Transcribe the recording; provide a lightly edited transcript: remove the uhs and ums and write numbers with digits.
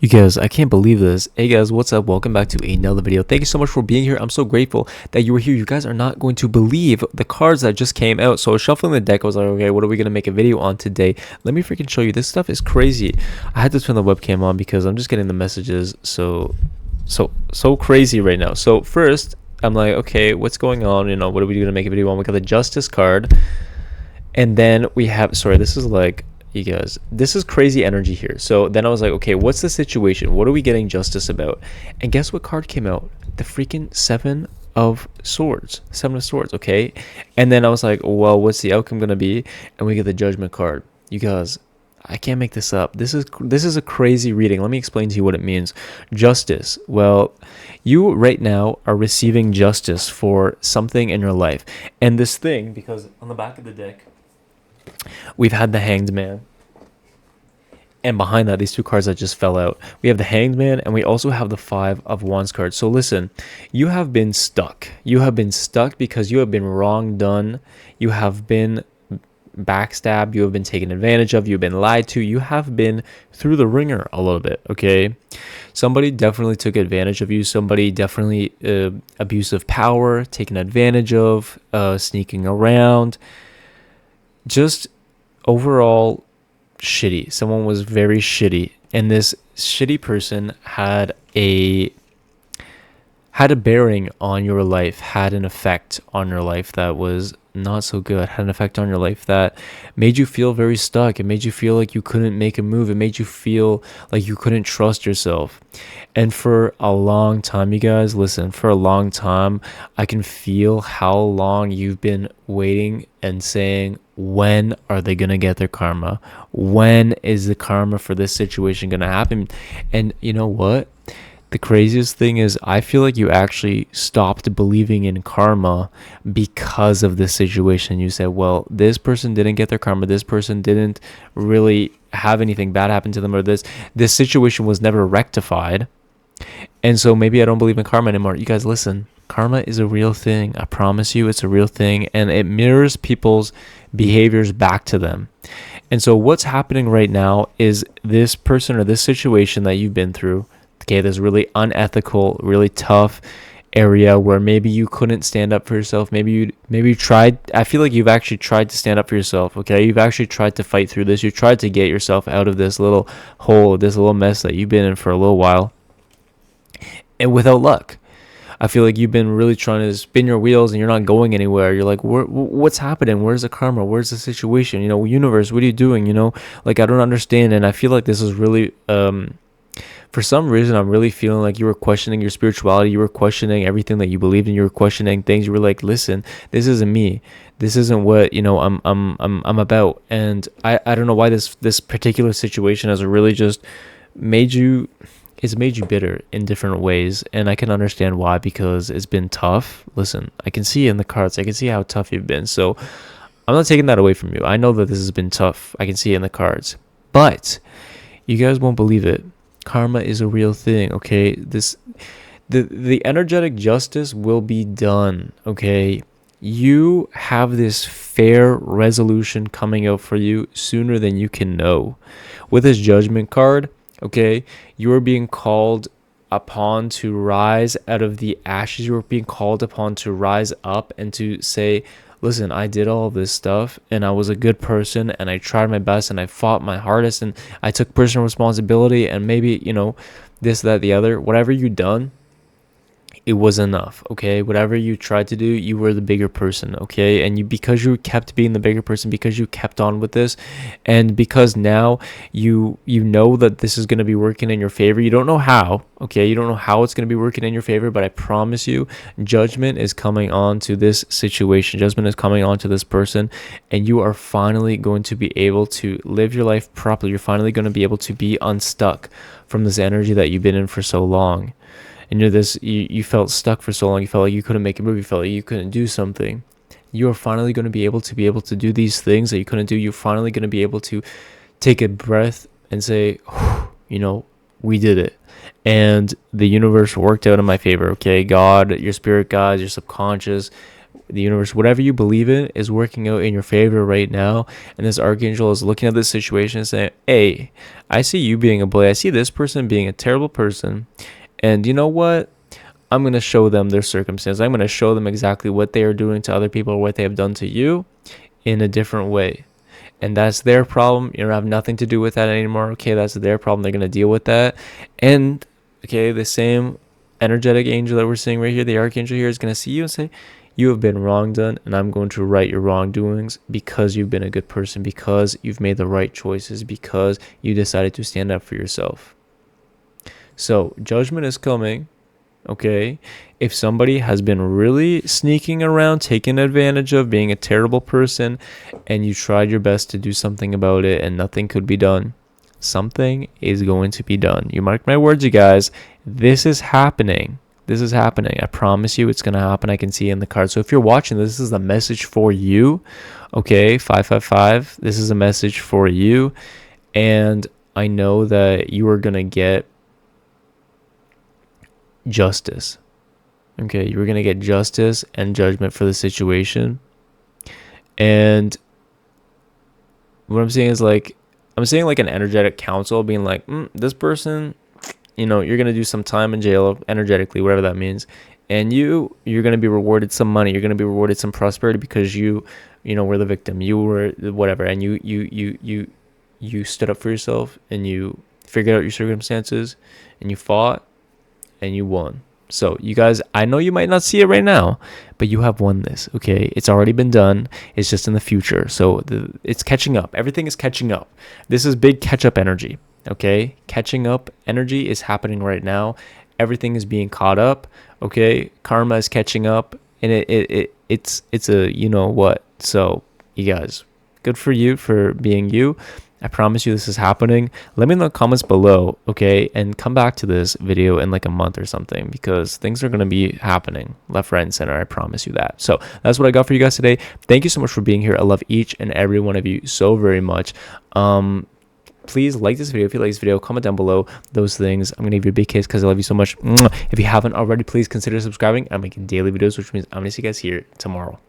You guys, I can't believe this. Hey guys, what's up? Welcome back to another video. Thank you so much for being here. I'm so grateful that you were here. You guys are not going to believe the cards that just came out. So I was shuffling the deck. I was like, okay, what are we going to make a video on today? Let me freaking show you. This stuff is crazy. I had to turn the webcam on because I'm just getting the messages so crazy right now. So first, I'm like, okay, what's going on? You know, what are we going to make a video on? We got the Justice card. And then we have, sorry, this is like, you guys, this is crazy energy here. So then I was like, okay, what's the situation? What are we getting justice about? And guess what card came out? The freaking Seven of Swords. Okay. And then I was like, well, what's the outcome gonna be? And we get the Judgment card. You guys, I can't make this up. This is a crazy reading. Let me explain to you what it means. Justice. Well, you right now are receiving justice for something in your life. And this thing, because on the back of the deck, we've had the Hanged Man, and behind that, these two cards that just fell out, we have the Hanged Man, and we also have the Five of Wands card. So listen, you have been stuck. You have been stuck because you have been wrong done. You have been backstabbed. You have been taken advantage of. You've been lied to. You have been through the ringer a little bit, okay? Somebody definitely took advantage of you. Somebody definitely abuse of power, taken advantage of, sneaking around. Just overall shitty. Someone was very shitty, and this shitty person had a bearing on your life, had an effect on your life that was not so good, had an effect on your life that made you feel very stuck. It made you feel like you couldn't make a move. It made you feel like you couldn't trust yourself. And for a long time, you guys, listen, for a long time, I can feel how long you've been waiting and saying, when are they going to get their karma? When is the karma for this situation going to happen? And you know what? The craziest thing is I feel like you actually stopped believing in karma because of this situation. You said, well, this person didn't get their karma. This person didn't really have anything bad happen to them, or this situation was never rectified. And so maybe I don't believe in karma anymore. You guys, listen, karma is a real thing. I promise you it's a real thing, and it mirrors people's behaviors back to them. And so what's happening right now is this person or this situation that you've been through, okay, this really unethical, really tough area where maybe you couldn't stand up for yourself. Maybe you tried. I feel like you've actually tried to stand up for yourself. Okay, you've actually tried to fight through this. You tried to get yourself out of this little hole, this little mess that you've been in for a little while, and without luck. I feel like you've been really trying to spin your wheels and you're not going anywhere. You're like, what's happening? Where's the karma? Where's the situation? You know, universe, what are you doing? You know, like, I don't understand. And I feel like this is really, for some reason, I'm really feeling like you were questioning your spirituality. You were questioning everything that you believed in. You were questioning things. You were like, listen, this isn't me. This isn't what, you know, I'm about. And I don't know why this particular situation has really just made you, it's made you bitter in different ways. And I can understand why, because it's been tough. Listen, I can see in the cards. I can see how tough you've been. So I'm not taking that away from you. I know that this has been tough. I can see it in the cards. But you guys won't believe it. Karma is a real thing, okay? The energetic justice will be done, okay? You have this fair resolution coming out for you sooner than you can know. With this Judgment card, okay, you are being called upon to rise out of the ashes. You are being called upon to rise up and to say, listen, I did all of this stuff and I was a good person and I tried my best and I fought my hardest and I took personal responsibility, and maybe, you know, this, that, the other, whatever you done, it was enough, okay? Whatever you tried to do, you were the bigger person, okay? And because you kept being the bigger person, because you kept on with this, and because now you know that this is going to be working in your favor. You don't know how, okay? You don't know how it's going to be working in your favor, but I promise you, judgment is coming on to this situation. Judgment is coming on to this person, and you are finally going to be able to live your life properly. You're finally going to be able to be unstuck from this energy that you've been in for so long. And you felt stuck for so long. You felt like you couldn't make a move. You felt like you couldn't do something. You are finally going to be able to do these things that you couldn't do. You're finally going to be able to take a breath and say, you know, we did it. And the universe worked out in my favor, okay? God, your spirit guides, your subconscious, the universe, whatever you believe in, is working out in your favor right now. And this archangel is looking at this situation and saying, hey, I see you being a bully. I see this person being a terrible person. And you know what? I'm going to show them their circumstance. I'm going to show them exactly what they are doing to other people or what they have done to you in a different way. And that's their problem. You don't have nothing to do with that anymore. Okay, that's their problem. They're going to deal with that. And, okay, the same energetic angel that we're seeing right here, the archangel here, is going to see you and say, you have been wrong done, and I'm going to right your wrongdoings because you've been a good person, because you've made the right choices, because you decided to stand up for yourself. So judgment is coming. Okay, if somebody has been really sneaking around, taking advantage of, being a terrible person, and you tried your best to do something about it and nothing could be done, something is going to be done. You mark my words, you guys. This is happening. This is happening. I promise you it's going to happen. I can see it in the card. So if you're watching, this is a message for you. Okay, 555. This is a message for you. And I know that you are going to get justice. Okay, you're gonna get justice and judgment for the situation. And what I'm saying is, like, I'm saying like an energetic counsel being like, this person, you're gonna do some time in jail energetically, whatever that means, and you're gonna be rewarded some money, you're gonna be rewarded some prosperity because you were the victim, you were whatever, and you stood up for yourself and you figured out your circumstances and you fought and you won. So you guys, I know you might not see it right now, but you have won this. Okay, it's already been done. It's just in the future. So it's catching up. Everything is catching up. This is big catch-up energy. Okay, catching up energy is happening right now. Everything is being caught up. Okay, karma is catching up, and it's a what. So you guys, good for you for being you. I promise you this is happening. Let me know in the comments below, okay? And come back to this video in like a month or something, because things are going to be happening left, right, and center. I promise you that. So that's what I got for you guys today. Thank you so much for being here. I love each and every one of you so very much. Please like this video. If you like this video, comment down below those things. I'm going to give you a big kiss because I love you so much. If you haven't already, please consider subscribing. I'm making daily videos, which means I'm going to see you guys here tomorrow.